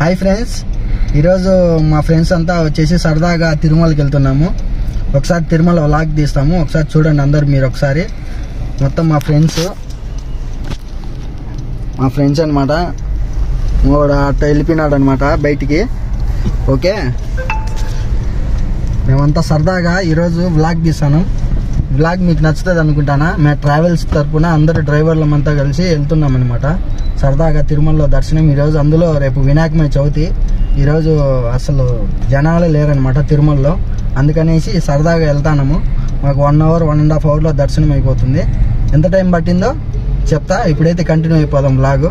Hi friends, ఈరోజు మా friends అంతా వచ్చేసి సరదాగా తిరుమలకి వెళ్తున్నాము. ఒకసారి తిరుమల వ్లాగ్ తీస్తాము, ఒకసారి చూడండి అందరు మీరు. ఒకసారి మొత్తం మా ఫ్రెండ్స్ అనమాట. వాడు అట్ట వెళ్ళిపోయినాడు అనమాట బయటికి. ఓకే, మేమంతా సరదాగా ఈరోజు వ్లాగ్ తీస్తాను. వ్లాగ్ మీకు నచ్చుతుంది అనుకుంటానా. మేము ట్రావెల్స్ తరఫున అందరు డ్రైవర్లమంతా కలిసి వెళ్తున్నాం అనమాట సరదాగా తిరుమలలో దర్శనం. ఈరోజు అందులో రేపు వినాయకమయ చవితి. ఈరోజు అసలు జనాలే లేరనమాట తిరుమలలో, అందుకనేసి సరదాగా వెళ్తాము. మాకు 1 hour 1.5 hourలో దర్శనం అయిపోతుంది. ఎంత టైం పట్టిందో చెప్తా, ఇప్పుడైతే కంటిన్యూ అయిపోదాం వ్లాగ్.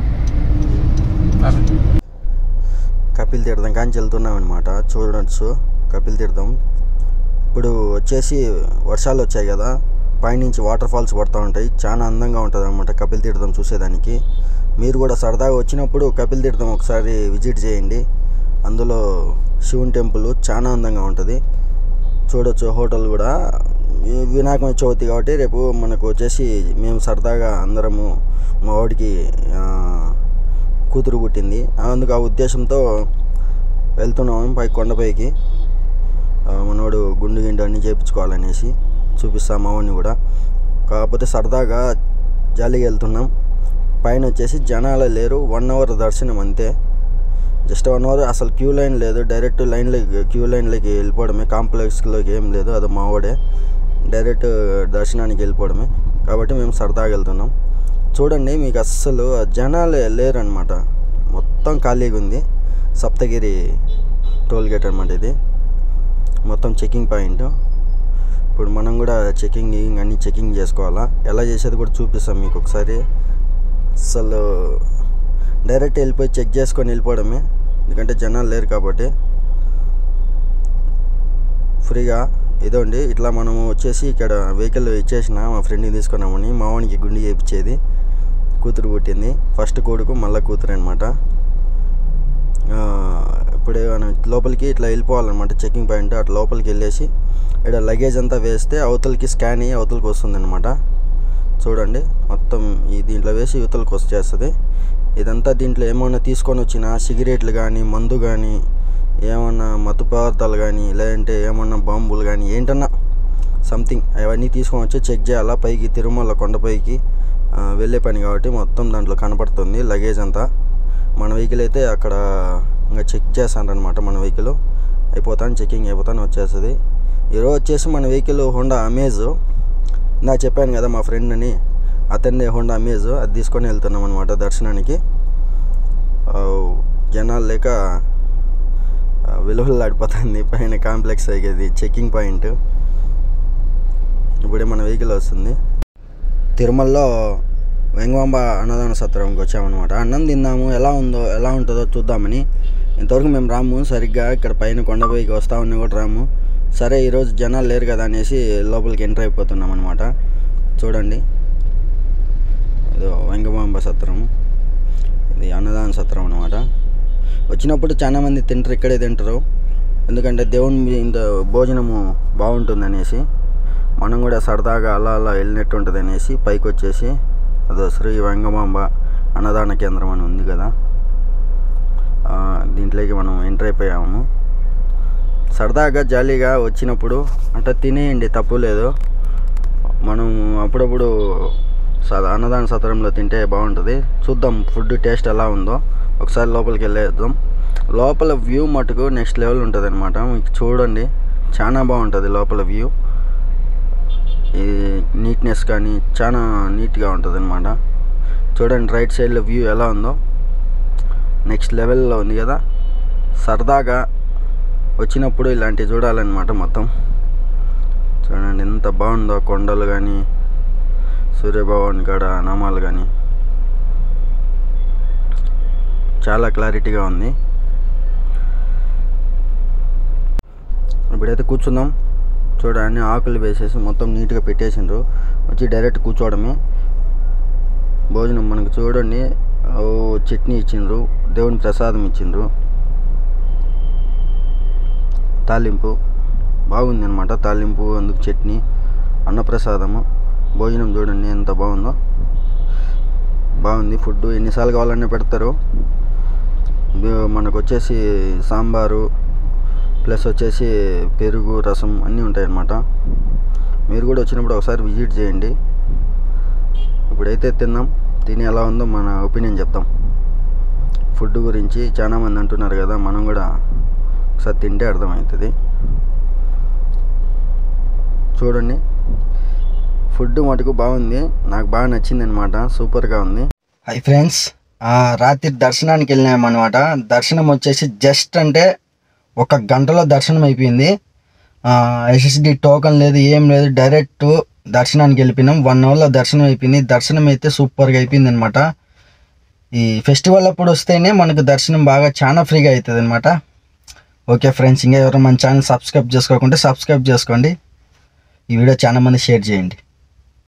కపిల్ తీర్థం కానీ వెళ్తున్నాం అనమాట. చూడొచ్చు కపిల్ తీర్థం. ఇప్పుడు వచ్చేసి వర్షాలు వచ్చాయి కదా, పైనుంచి వాటర్ ఫాల్స్ పడుతూ ఉంటాయి. చాలా అందంగా ఉంటుంది అనమాట కపిల్ తీర్థం చూసేదానికి. మీరు కూడా సరదాగా వచ్చినప్పుడు కపిల్ తీర్థం ఒకసారి విజిట్ చేయండి. అందులో శివుని టెంపుల్ చాలా అందంగా ఉంటుంది. చూడొచ్చు హోటల్ కూడా. వినాయక చవితి కాబట్టి రేపు మనకు వచ్చేసి మేము సరదాగా అందరము, మా వాడికి కూతురు పుట్టింది, అందుకు ఆ ఉద్దేశంతో వెళ్తున్నాము పై కొండపైకి. మనోడు గుండు గిండు అన్నీ చేయించుకోవాలనేసి చూపిస్తాం మావాడిని కూడా. కాకపోతే సరదాగా జాలీగా వెళ్తున్నాం. పైన వచ్చేసి జనాలు లేరు. 1 hour దర్శనం అంతే, జస్ట్ 1 hour. అసలు క్యూ లైన్ లేదు, డైరెక్ట్ క్యూ లైన్లోకి వెళ్ళిపోవడమే. కాంప్లెక్స్లోకి ఏం లేదు, అది మావాడే. డైరెక్ట్ దర్శనానికి వెళ్ళిపోవడమే. కాబట్టి మేము సరదాగా వెళ్తున్నాం. చూడండి, మీకు అస్సలు జనాలు లేరు అనమాట, మొత్తం ఖాళీగా ఉంది. సప్తగిరి టోల్ గేట్ అనమాట ఇది. మొత్తం చెకింగ్ పాయింట్. ఇప్పుడు మనం కూడా అన్నీ చెకింగ్ చేసుకోవాలా. ఎలా చేసేది కూడా చూపిస్తాం మీకు ఒకసారి. అసలు డైరెక్ట్ వెళ్ళిపోయి చెక్ చేసుకొని వెళ్ళిపోవడమే, ఎందుకంటే జనాలు లేరు కాబట్టి. ఫ్రీగా ఇదండి. ఇట్లా మనము వచ్చేసి ఇక్కడ వెహికల్ ఇచ్చేసిన మా ఫ్రెండ్ని తీసుకున్నామని. మావానికి గుండి చేయించేది, కూతురు పుట్టింది. ఫస్ట్ కొడుకు మళ్ళీ కూతురు అనమాట. ఇప్పుడు మనం లోపలికి ఇట్లా వెళ్ళిపోవాలన్నమాట చెకింగ్ పాయింట్. అట్లా లోపలికి వెళ్ళేసి ఇక్కడ లగేజ్ అంతా వేస్తే అవతలకి స్కాన్ అయ్యి అవతలకి వస్తుంది అనమాట. చూడండి, మొత్తం ఈ దీంట్లో వేసి యువతలకు వచ్చేస్తుంది. ఇదంతా దీంట్లో ఏమన్నా తీసుకొని వచ్చినా సిగరెట్లు కానీ, మందు కానీ, ఏమన్నా మత్తు పదార్థాలు కానీ, లేదంటే ఏమన్నా బాంబులు కానీ, ఏంటన్నా సంథింగ్ అవన్నీ తీసుకొని వచ్చి చెక్ చేయాలా. పైకి తిరుమల కొండపైకి వెళ్ళే పని కాబట్టి మొత్తం దాంట్లో కనపడుతుంది లగేజ్ అంతా. మన వెహికల్ అయితే అక్కడ ఇంకా చెక్ చేస్తానమాట. మన వెహికల్ చెకింగ్ అయిపోతాను వచ్చేస్తుంది. ఈరోజు వచ్చేసి మన వెహికల్ హోండా అమేజ్. నాకు చెప్పాను కదా మా ఫ్రెండ్ అని, అతన్ని హోండా అమేజ్ అది తీసుకొని వెళ్తున్నాం అనమాట దర్శనానికి. జనాలు లేక విలువలాడిపోతుంది పైన కాంప్లెక్స్ అయ్యేది చెకింగ్ పాయింట్. ఇప్పుడే మన వెహికల్ వస్తుంది. తిరుమలలో వెంగమాంబ అన్నదాన సత్రంకి వచ్చామన్నమాట. అన్నం తిన్నాము, ఎలా ఉంటుందో చూద్దామని. ఇంతవరకు మేము రాము సరిగ్గా. ఇక్కడ పైన కొండపైకి వస్తూ ఉన్నా కూడా రాము. సరే ఈరోజు జనాలు లేరు కదా అనేసి లోపలికి ఎంటర్ అయిపోతున్నాం అనమాట. చూడండి, ఇది వెంగమాంబ సత్రం, ఇది అన్నదాన సత్రం అనమాట. వచ్చినప్పుడు చాలామంది తింటారు, ఇక్కడే తింటారు. ఎందుకంటే దేవుని ఇంత భోజనము బాగుంటుంది అనేసి. మనం కూడా సరదాగా అలా వెళ్ళినట్టు ఉంటుంది అనేసి పైకి వచ్చేసి, అదో శ్రీ వెంగమాంబ అన్నదాన కేంద్రం అని ఉంది కదా, దీంట్లోకి మనం ఎంటర్ అయిపోయాము. సరదాగా జాలీగా వచ్చినప్పుడు అంటే తినేయండి, తప్పు లేదు. మనం అప్పుడప్పుడు అన్నదాన సత్రంలో తింటే బాగుంటుంది. చూద్దాం ఫుడ్ టేస్ట్ ఎలా ఉందో. ఒకసారి లోపలికి వెళ్ళేద్దాం. లోపల వ్యూ మటుకు నెక్స్ట్ లెవెల్ ఉంటుంది అనమాట. మీకు చూడండి, చాలా బాగుంటుంది లోపల వ్యూ. ఈ నీట్నెస్ కానీ చాలా నీట్గా ఉంటుంది అనమాట. చూడండి రైట్ సైడ్లో వ్యూ ఎలా ఉందో, నెక్స్ట్ లెవెల్లో ఉంది కదా. సరదాగా వచ్చినప్పుడు ఇలాంటివి చూడాలన్నమాట. మొత్తం చూడండి ఎంత బాగుందో, కొండలు కానీ, సూర్యభగవాన్ కాడ నామాలు కానీ చాలా క్లారిటీగా ఉంది. ఇప్పుడైతే కూర్చుందాం. చూడండి, ఆకులు వేసేసి మొత్తం నీట్గా పెట్టేసిండ్రు. వచ్చి డైరెక్ట్ కూర్చోవడమే. భోజనం మనకు చూడండి, చట్నీ ఇచ్చిండ్రు, దేవుని ప్రసాదం ఇచ్చిండ్రు, తాలింపు బాగుంది అనమాట. తాలింపు అందుకు చట్నీ, అన్నప్రసాదము, భోజనం చూడండి ఎంత బాగుందో. బాగుంది ఫుడ్. ఎన్నిసార్లు కావాలన్నా పెడతారు. మనకు వచ్చేసి సాంబారు ప్లస్ వచ్చేసి పెరుగు, రసం అన్నీ ఉంటాయన్నమాట. మీరు కూడా వచ్చినప్పుడు ఒకసారి విజిట్ చేయండి. ఇప్పుడైతే తిందాం, తిని ఎలా ఉందో మన ఒపీనియన్ చెప్తాం. ఫుడ్ గురించి చాలామంది అంటున్నారు కదా, మనం కూడా ఒకసారి తింటే అర్థమవుతుంది. చూడండి, ఫుడ్ మటుకు బాగుంది, నాకు బాగా నచ్చింది అనమాట, సూపర్గా ఉంది. హాయ్ ఫ్రెండ్స్, రాత్రి దర్శనానికి వెళ్ళామన్నమాట. దర్శనం వచ్చేసి జస్ట్ అంటే 1 గంటలో దర్శనం అయిపోయింది. ఎస్ఎస్డి టోకన్ లేదు, ఏం లేదు, డైరెక్ట్ దర్శనానికి వెళ్ళిపోయినాం. 1 అవర్లో దర్శనం అయిపోయింది. దర్శనం అయితే సూపర్గా అయిపోయింది అనమాట. ఈ ఫెస్టివల్ అప్పుడు వస్తేనే మనకు దర్శనం బాగా చాలా ఫ్రీగా అవుతుంది అనమాట. ఓకే ఫ్రెండ్స్, ఇంకా ఎవరు మన ఛానల్ సబ్స్క్రైబ్ చేసుకోకుంటే సబ్స్క్రైబ్ చేసుకోండి. ఈ వీడియో చాలా మంది షేర్ చేయండి.